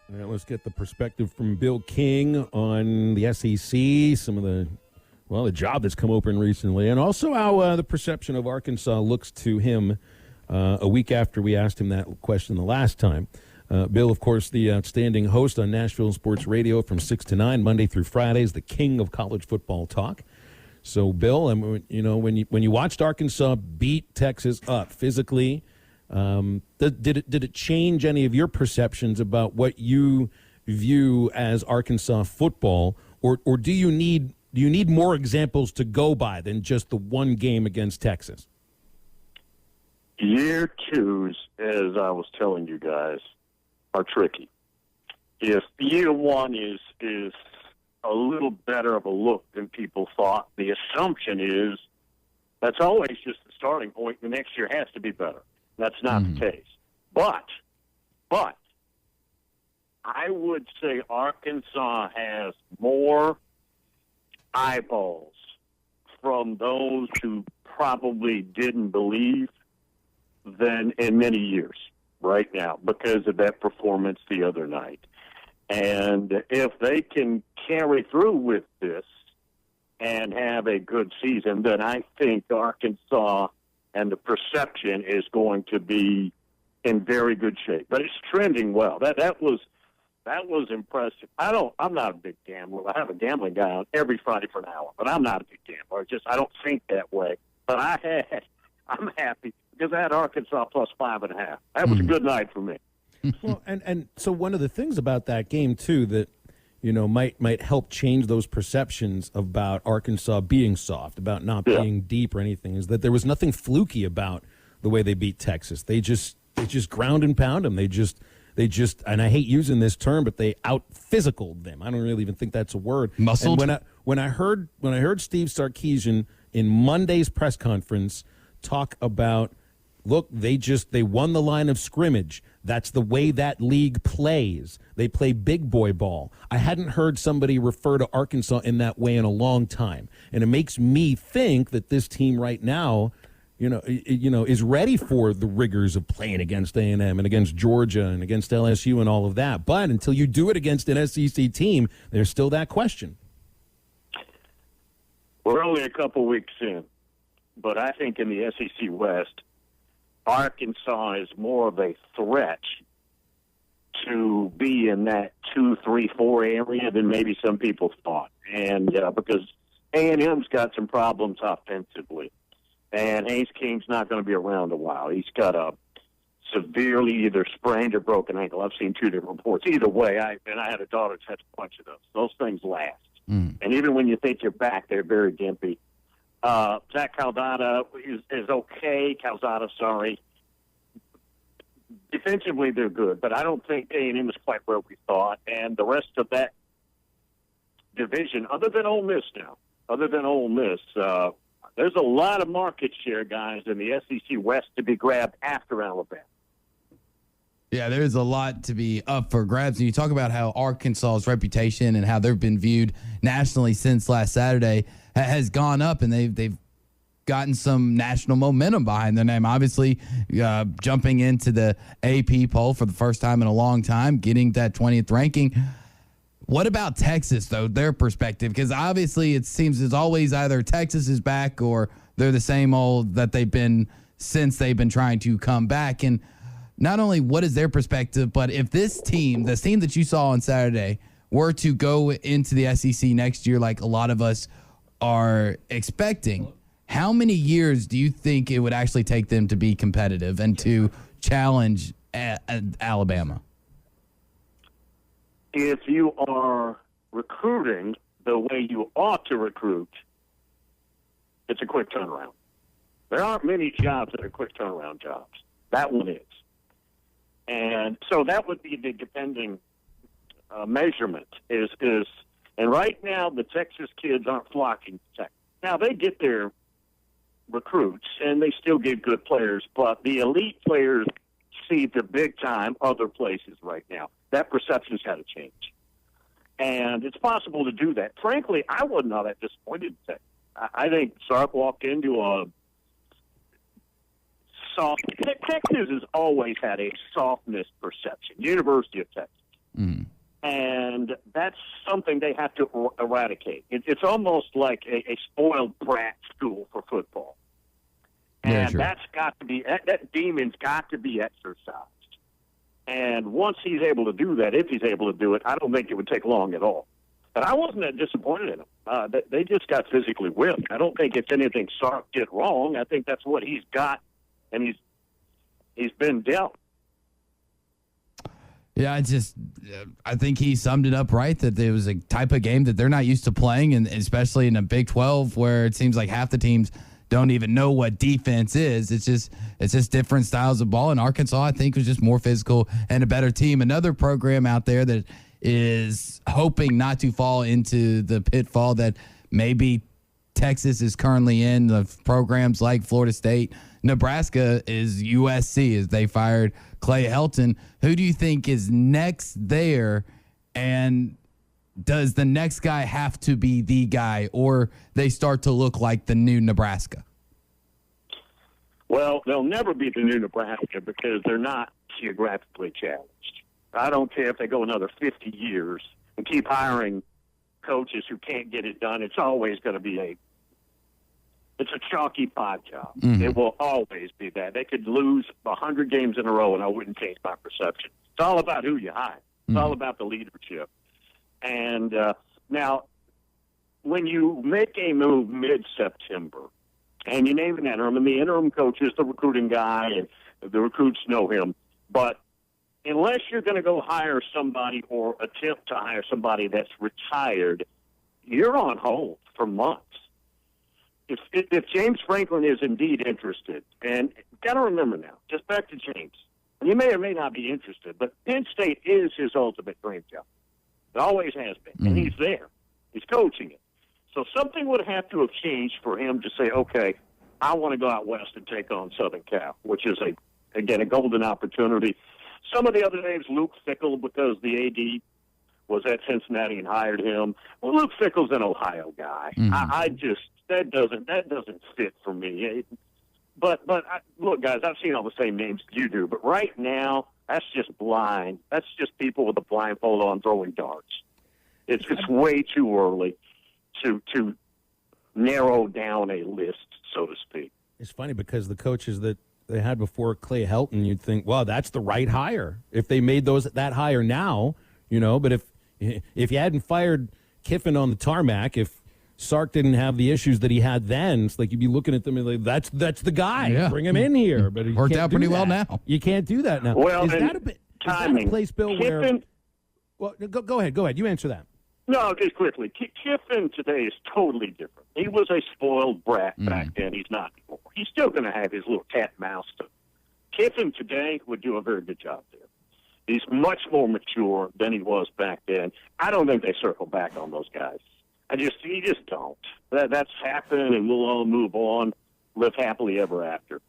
All right, let's get the perspective from Bill King on the SEC, some of the job that's come open recently, and also how the perception of Arkansas looks to him a week after we asked him that question the last time. Bill, of course, the outstanding host on Nashville Sports Radio from 6 to 9, Monday through Fridays, the king of college football talk. So, Bill, when you watched Arkansas beat Texas up physically, did it change any of your perceptions about what you view as Arkansas football, or do you need more examples to go by than just the one game against Texas? Year twos, as I was telling you guys, are tricky. If year one is a little better of a look than people thought, the assumption is that's always just the starting point. The next year has to be better. That's not the case. But I would say Arkansas has more eyeballs from those who probably didn't believe than in many years right now because of that performance the other night. And if they can carry through with this and have a good season, then I think Arkansas and the perception is going to be in very good shape. But it's trending well. That was impressive. I'm not a big gambler. I have a gambling guy on every Friday for an hour, but I'm not a big gambler. I don't think that way. But I'm happy because I had Arkansas plus 5.5. That was a good night for me. Well, and so one of the things about that game too that might help change those perceptions about Arkansas being soft, about not being deep or anything, is that there was nothing fluky about the way they beat Texas. They just ground and pound them. They just, and I hate using this term, but they out-physicaled them. I don't really even think that's a word. Muscled? And when I heard Steve Sarkisian in Monday's press conference talk about, look, they won the line of scrimmage. That's the way that league plays. They play big boy ball. I hadn't heard somebody refer to Arkansas in that way in a long time, and it makes me think that this team right now, is ready for the rigors of playing against A&M and against Georgia and against LSU and all of that. But until you do it against an SEC team, there's still that question. We're only a couple weeks in, but I think in the SEC West, Arkansas is more of a threat to be in that 2, 3, 4 area than maybe some people thought. And because A&M's got some problems offensively, and Hayes King's not going to be around a while. He's got a severely either sprained or broken ankle. I've seen 2 different reports. Either way, I had a daughter that's had a bunch of those. Those things last. And even when you think you're back, they're very gimpy. Zach Calzada is okay. Sorry. Defensively, they're good, but I don't think A&M is quite where we thought. And the rest of that division, other than Ole Miss, there's a lot of market share, guys, in the SEC West to be grabbed after Alabama. Yeah, there's a lot to be up for grabs. And you talk about how Arkansas's reputation and how they've been viewed nationally since last Saturday has gone up, and they've gotten some national momentum behind their name. Obviously, jumping into the AP poll for the first time in a long time, getting that 20th ranking. What about Texas, though, their perspective? Because obviously it seems it's always either Texas is back or they're the same old that they've been since they've been trying to come back. And not only what is their perspective, but if this team, the team that you saw on Saturday, were to go into the SEC next year like a lot of us are expecting, how many years do you think it would actually take them to be competitive and to challenge Alabama? If you are recruiting the way you ought to recruit, it's a quick turnaround. There aren't many jobs that are quick turnaround jobs. That one is. And so that would be the depending measurement is, and right now the Texas kids aren't flocking to Texas. Now they get their recruits and they still get good players, but the elite players see the big time other places right now. That perception's got to change. And it's possible to do that. Frankly, I wasn't all that disappointed in Texas. I think Sark walked into a soft. Texas has always had a softness perception. University of Texas. And that's something they have to eradicate. It's almost like a spoiled brat school for football. And that's got to be, that demon's got to be exercised. And once he's able to do that, if he's able to do it, I don't think it would take long at all. But I wasn't that disappointed in him. They just got physically whipped. I don't think it's anything Sark did wrong. I think that's what he's got, and he's been dealt. Yeah, I think he summed it up right, that it was a type of game that they're not used to playing, and especially in a Big 12 where it seems like half the teams don't even know what defense is. It's just different styles of ball. And Arkansas, I think, was just more physical and a better team. Another program out there that is hoping not to fall into the pitfall that maybe Texas is currently in, the programs like Florida State. Nebraska is USC, as they fired Clay Helton. Who do you think is next there, and does the next guy have to be the guy, or they start to look like the new Nebraska? Well, they'll never be the new Nebraska because they're not geographically challenged. I don't care if they go another 50 years and keep hiring coaches who can't get it done. It's always going to be a chalky pod job. It will always be that. They could lose 100 games in a row, and I wouldn't change my perception. It's all about who you hire. It's all about the leadership. And now, when you make a move mid-September and you name an interim, and the interim coach is the recruiting guy, and the recruits know him, but unless you're going to go hire somebody or attempt to hire somebody that's retired, you're on hold for months. If James Franklin is indeed interested, and got to remember now, just back to James, he may or may not be interested, but Penn State is his ultimate dream job. It always has been, and he's there. He's coaching it. So something would have to have changed for him to say, okay, I want to go out west and take on Southern Cal, which is, a golden opportunity. Some of the other names, Luke Fickell, because the AD was at Cincinnati and hired him. Well, Luke Fickell's an Ohio guy. That doesn't fit for me. But look, guys, I've seen all the same names you do. But right now, that's just blind. That's just people with a blindfold on throwing darts. It's way too early to narrow down a list, so to speak. It's funny because the coaches that they had before Clay Helton, you'd think, well, that's the right hire. If they made that hire now, but if you hadn't fired Kiffin on the tarmac, if Sark didn't have the issues that he had then, it's like you'd be looking at them and like, that's the guy. Yeah. Bring him in here. But worked out pretty well now. You can't do that now. Well, is that a place, Bill, Kiffin, where? Well, go ahead. You answer that. No, just quickly. Kiffin today is totally different. He was a spoiled brat back then. He's not anymore. He's still going to have his little cat and mouse stuff. Kiffin today would do a very good job there. He's much more mature than he was back then. I don't think they circle back on those guys. You just don't. That's happened, and we'll all move on, live happily ever after.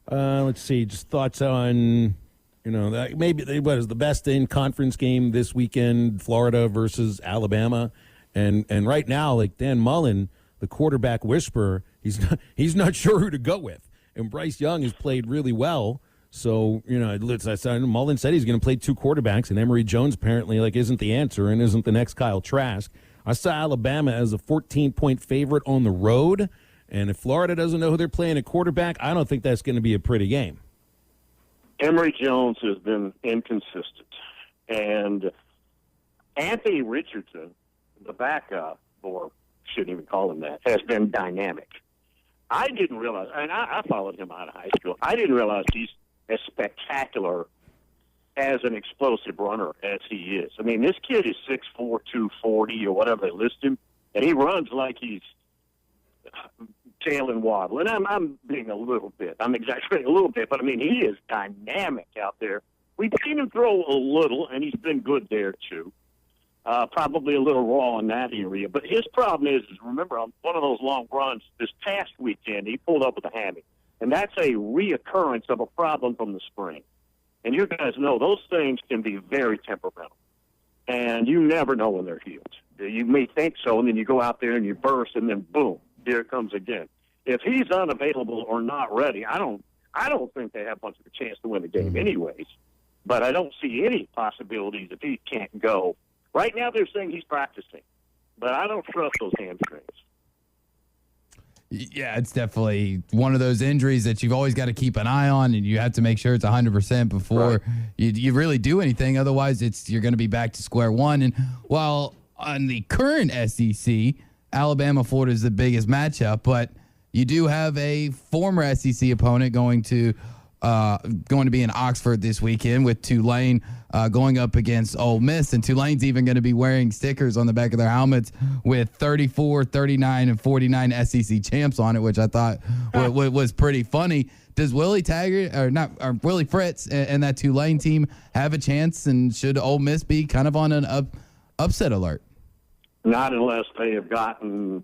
Let's see. Just thoughts on, that maybe what is the best in conference game this weekend? Florida versus Alabama, and right now, like Dan Mullen, the quarterback whisperer, he's not sure who to go with, and Bryce Young has played really well. So, Mullen said he's going to play two quarterbacks, and Emory Jones apparently isn't the answer and isn't the next Kyle Trask. I saw Alabama as a 14-point favorite on the road, and if Florida doesn't know who they're playing at quarterback, I don't think that's going to be a pretty game. Emory Jones has been inconsistent, and Anthony Richardson, the backup, or shouldn't even call him that, has been dynamic. I didn't realize, and I followed him out of high school, I didn't realize he's as spectacular as an explosive runner as he is. I mean, this kid is 6'4", 240, or whatever they list him, and he runs like he's tail and waddle. And I'm being I'm exaggerating a little bit, but I mean, he is dynamic out there. We've seen him throw a little, and he's been good there too. Probably a little raw in that area. But his problem is remember, on one of those long runs this past weekend, he pulled up with a hammy. And that's a reoccurrence of a problem from the spring. And you guys know those things can be very temperamental. And you never know when they're healed. You may think so, and then you go out there and you burst, and then boom, here it comes again. If he's unavailable or not ready, I don't think they have much of a chance to win the game anyways. But I don't see any possibilities if he can't go. Right now they're saying he's practicing, but I don't trust those hamstrings. Yeah, it's definitely one of those injuries that you've always got to keep an eye on, and you have to make sure it's 100% before you really do anything. Otherwise, you're going to be back to square one. And while on the current SEC, Alabama-Florida is the biggest matchup, but you do have a former SEC opponent going to be in Oxford this weekend with Tulane going up against Ole Miss. And Tulane's even going to be wearing stickers on the back of their helmets with 34, 39, and 49 SEC champs on it, which I thought was pretty funny. Does Willie Taggart or Willie Fritz and that Tulane team have a chance? And should Ole Miss be kind of on an upset alert? Not unless they have gotten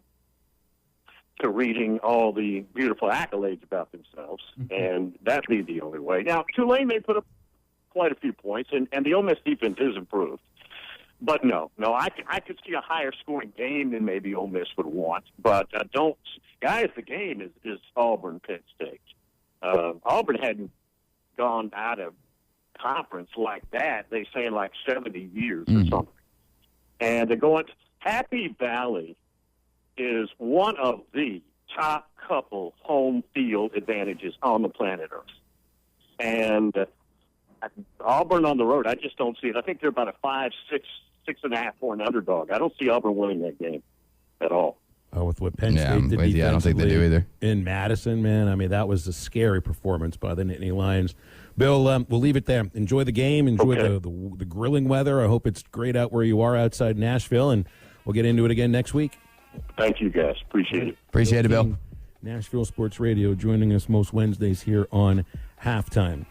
to reading all the beautiful accolades about themselves, and that'd be the only way. Now, Tulane may put up quite a few points, and the Ole Miss defense is improved. But no, I could see a higher scoring game than maybe Ole Miss would want. But guys, the game is Auburn-Penn State. Auburn hadn't gone out of conference like that, they say, in like 70 years or something. And they're going – Happy Valley is one of the top couple home field advantages on the planet Earth. And Auburn on the road, I just don't see it. I think they're about a 5, 6, 6.5 point underdog. I don't see Auburn winning that game at all. Oh, with what Penn State did I don't think they do either. In Madison, man, I mean, that was a scary performance by the Nittany Lions. Bill, we'll leave it there. Enjoy the game. Enjoy the grilling weather. I hope it's great out where you are outside Nashville, and we'll get into it again next week. Thank you, guys. Appreciate it. Appreciate it, Bill. Nashville Sports Radio joining us most Wednesdays here on Halftime.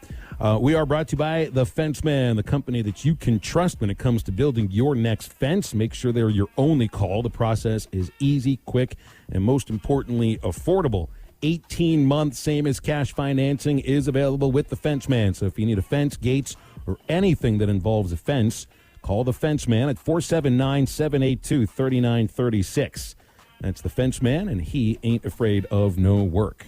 We are brought to you by The Fence Man, the company that you can trust when it comes to building your next fence. Make sure they're your only call. The process is easy, quick, and most importantly, affordable. 18-month same as cash financing is available with The Fence Man. So if you need a fence, gates, or anything that involves a fence, call The Fence Man at 479-782-3936. That's The Fence Man, and he ain't afraid of no work.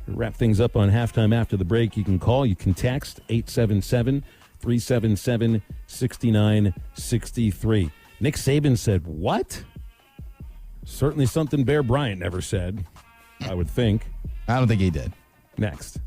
To wrap things up on Halftime after the break, you can call, you can text 877-377-6963. Nick Saban said, what? Certainly something Bear Bryant never said, I would think. I don't think he did. Next.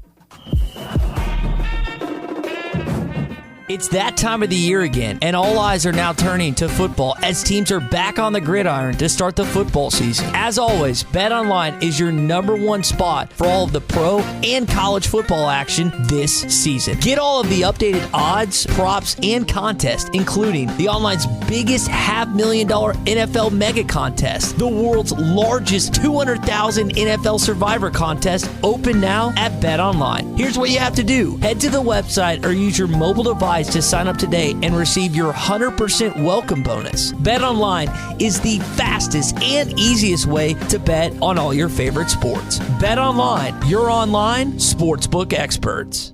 It's that time of the year again, and all eyes are now turning to football as teams are back on the gridiron to start the football season. As always, BetOnline is your #1 spot for all of the pro and college football action this season. Get all of the updated odds, props, and contests, including the online's biggest $500,000 NFL Mega Contest, the world's largest 200,000 NFL Survivor Contest, open now at BetOnline. Here's what you have to do. Head to the website or use your mobile device to sign up today and receive your 100% welcome bonus. BetOnline is the fastest and easiest way to bet on all your favorite sports. BetOnline, your online sportsbook experts.